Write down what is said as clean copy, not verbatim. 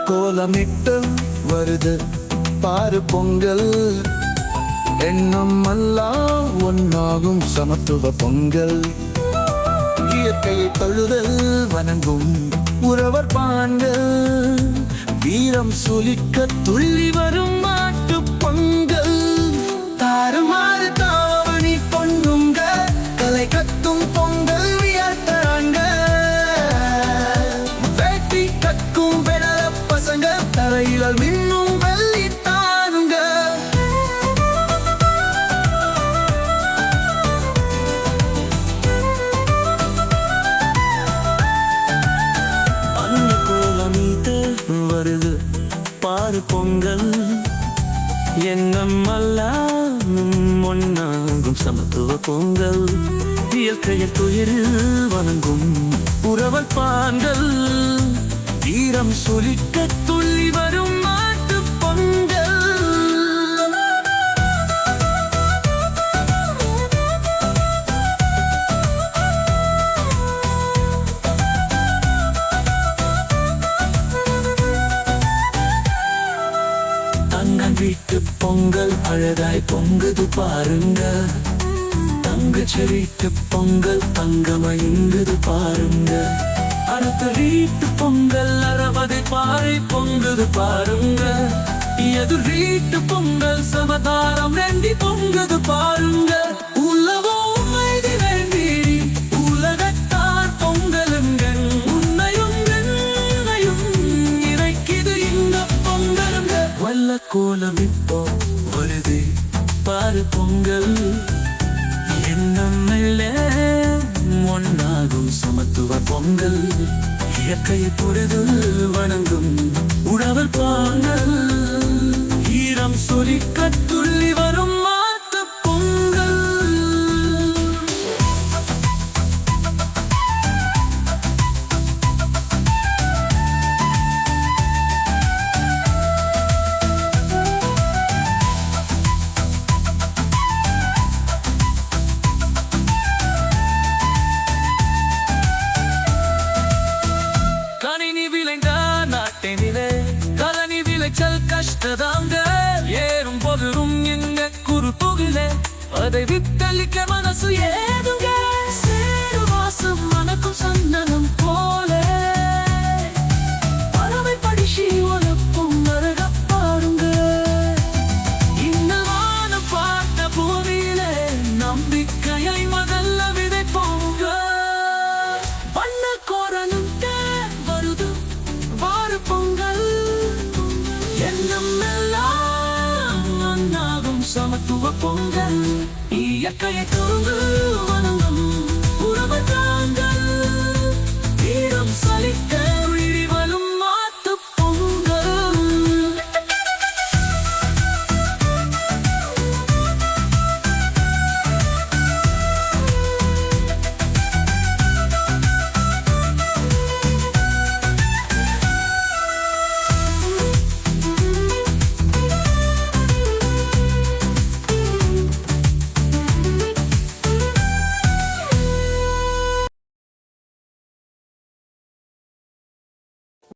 கோலமிட்டு வருது பாரு பொங்கல், எண்ணம் எல்லாம் ஒன்னாகும் சமத்துவ பொங்கல். இயற்கையை தொழுதல் வணங்கும் உறவர் பாண்கள், வீரம் சுலிக்க துள்ளி வரும் மாட்டு பொங்கல். தாறுமாறு தாவணி பொண்ணுங்க, கலை கத்தும் பொங்கல் வியர்த்தறாங்க. வேட்டி கக்கும் வெள்ள பசங்க, தரையில மின்னும் வெள்ளி தானுங்க. அன்ன கோலமிட்டு வருது பாரு பொங்கல், எண்ணம் எல்லாம் ஒன்னாகும் சமத்துவ பொங்கல். இயற்கையை துயிரில் வணங்கும் உறவர் பாண்கள், வீரம் சுலிக்க துள்ளி வரும் மாட்டு பொங்கல். தங்கன் வீட்டு பொங்கல் அழகாய் பொங்குது பாருங்க, தங்கச்சி வீட்டு பொங்கல் தங்கமயங்குது பாருங்க. அடுத்த வீட்டு பொங்கல் அறவதை பாறை பொங்குது பாருங்க. எதிர் வீட்டு பொங்கல் சமதாரம் வேண்டி பொங்குது பாருங்க. உலகோ அமைதி வேண்டி உலகத்தார் பொங்கலுங்க, உன்னையும் என்னையும் இறைக்குது இந்த பொங்கலுங்க. வல்ல கோலம் இப்போ வருது பாரு பொங்கல், எண்ணம் ஒன்னாகும் சமத்துவ பொங்கல். இயற்கையை பொழுது வணங்கும் உழவர் பாண்கள், ஈரம் சொலிக்க துள்ளி வரும் மாட்டு பொங்கல். கணினி விளைந்த நாட்டினிலே கலனி விளைச்சல் கஷ்டதாங்க. ஏறும் பொருளும் எங்க குறு புகிலே, அதை வித்தளிக்க மனசு ஏதுங்க. சேரு வாசம் மனக்கும் சந்தனம் போல, பறவை படிச்சு உழப்பும் அழக பாருங்க. இன்னமான பாட்ட பூமியிலே நம்பிக்கையை முதல்ல விதைப்போங்க. வண்ண கோரனும் பொங்கல், எண்ணம் எல்லாம் ஒன்னாகும் சமத்துவ பொங்கல். இயற்கையை தொழுது வணங்கும்